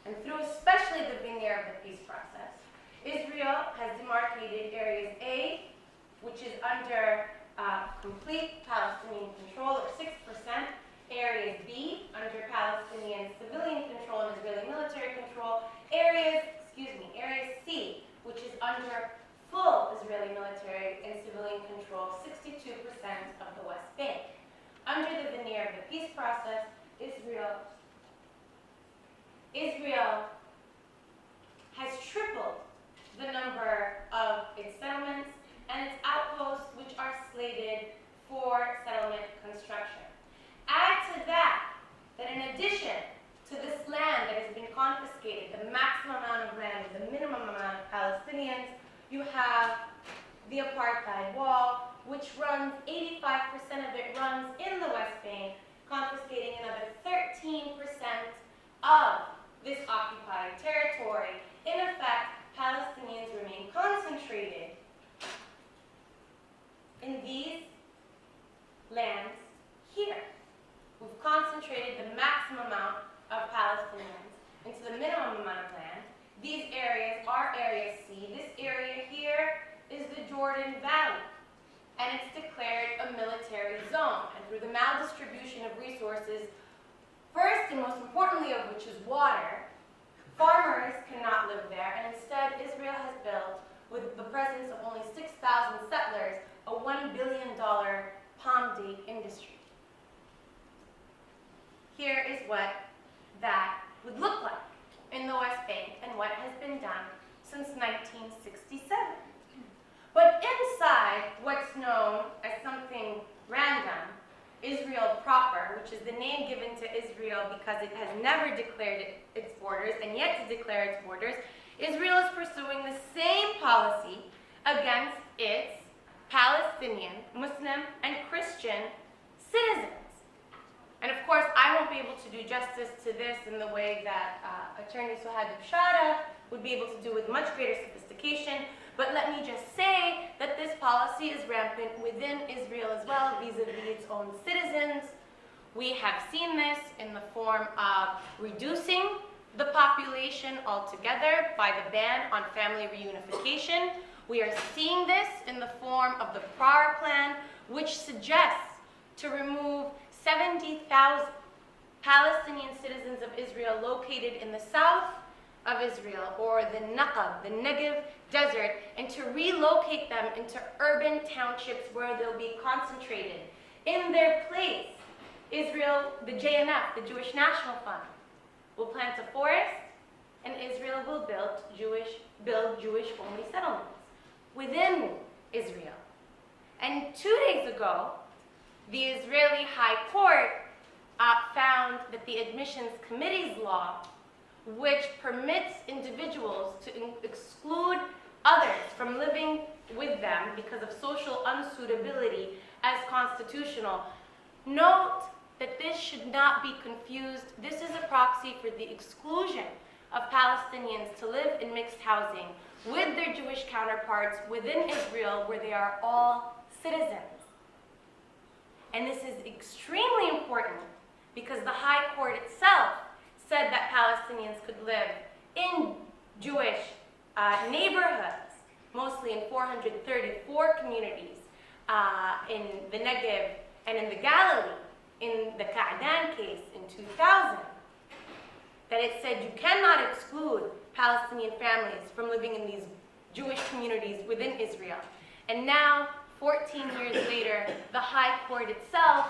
and through especially the veneer of the peace process, Israel has demarcated areas A, which is under complete Palestinian control, or 6%, areas B, under Palestinian civilian control and Israeli military control, area C, which is under full Israeli military and civilian control, 62% of the West Bank. Under the veneer of the peace process, Israel has tripled the number of its settlements and its outposts, which are slated for settlement construction. Add to that in addition to this land that has been confiscated, the maximum amount of land with the minimum amount of Palestinians, you have the apartheid wall, which runs, 85% of it runs in the West Bank, confiscating another 13% of this occupied territory. In effect, Palestinians remain concentrated in these lands here. We've concentrated the maximum amount of Palestinians into the minimum amount of land. These areas are Area C. This area here is the Jordan Valley, and it's declared a military zone. And through the maldistribution of resources, first and most importantly of which is water, farmers cannot live there, and instead Israel has built, with the presence of only 6,000 settlers, a $1 billion palm date industry. Here is what that would look like in the West Bank and what has been done since 1967. But inside what's known as something random, Israel proper, which is the name given to Israel because it has never declared its borders and yet to declare its borders, Israel is pursuing the same policy against its Palestinian, Muslim, and Christian citizens. And of course, I won't be able to do justice to this in the way that Attorney Suhad Bishara would be able to do with much greater sophistication, but let me just say that this policy is rampant within Israel as well, vis-a-vis its own citizens. We have seen this in the form of reducing the population altogether by the ban on family reunification. We are seeing this in the form of the prior plan, which suggests to remove 70,000 Palestinian citizens of Israel located in the south of Israel, or the Negev desert, and to relocate them into urban townships where they'll be concentrated. In their place, Israel, the JNF, the Jewish National Fund, will plant a forest, and Israel will build Jewish-only settlements within Israel. And 2 days ago, the Israeli High Court found that the Admissions Committee's law, which permits individuals to exclude others from living with them because of social unsuitability, as constitutional. Note that this should not be confused. This is a proxy for the exclusion of Palestinians to live in mixed housing with their Jewish counterparts within Israel, where they are all citizens. And this is extremely important because the High Court itself said that Palestinians could live in Jewish neighborhoods, mostly in 434 communities in the Negev and in the Galilee, in the Qa'dan case in 2000, that it said you cannot exclude Palestinian families from living in these Jewish communities within Israel. And now, 14 years later, the High Court itself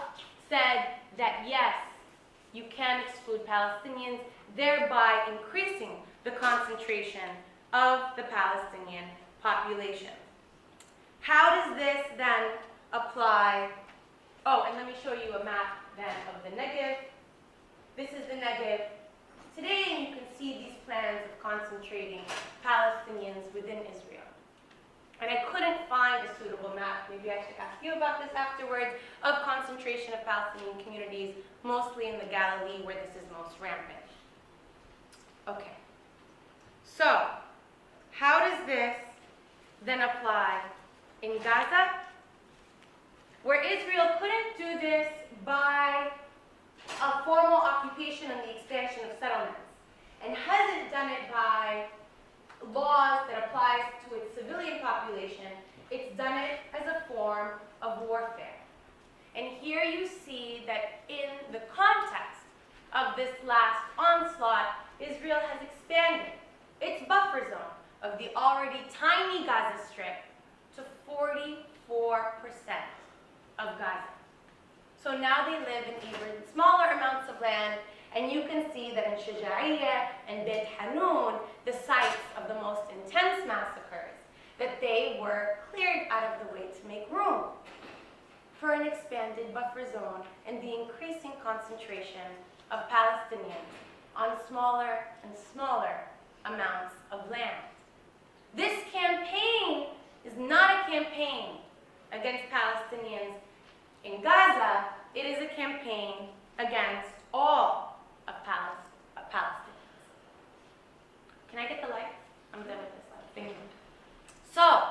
said that yes, you can exclude Palestinians, thereby increasing the concentration of the Palestinian population. How does this then apply? Oh, and let me show you a map then of the Negev. This is the Negev today, and you can see these plans of concentrating Palestinians within Israel. And I couldn't find a suitable map, maybe I should ask you about this afterwards, of concentration of Palestinian communities, mostly in the Galilee where this is most rampant. Okay, so how does this then apply in Gaza, where Israel couldn't do this by a formal occupation and the expansion of settlements, and hesitated tiny Gaza Strip to 44% of Gaza. So now they live in even smaller amounts of land, and you can see that in Shuja'iyya and Beit Hanun, the sites of the most intense massacres, that they were cleared out of the way to make room for an expanded buffer zone and the increasing concentration of Palestinians on smaller and smaller amounts of land. This campaign is not a campaign against Palestinians in Gaza. It is a campaign against all of Palestinians. Can I get the lights? I'm done with this slide. Thank you. So,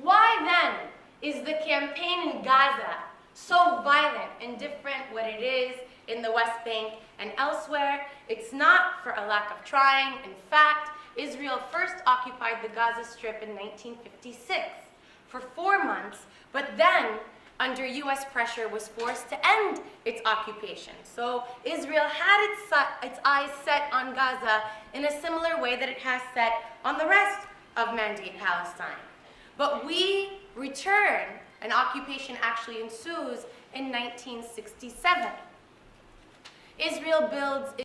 why then is the campaign in Gaza so violent and different what it is in the West Bank and elsewhere? It's not for a lack of trying. In fact, Israel first occupied the Gaza Strip in 1956 for 4 months, but then, under U.S. pressure, was forced to end its occupation. So Israel had its eyes set on Gaza in a similar way that it has set on the rest of Mandate Palestine. But we return, and occupation actually ensues in 1967. Israel builds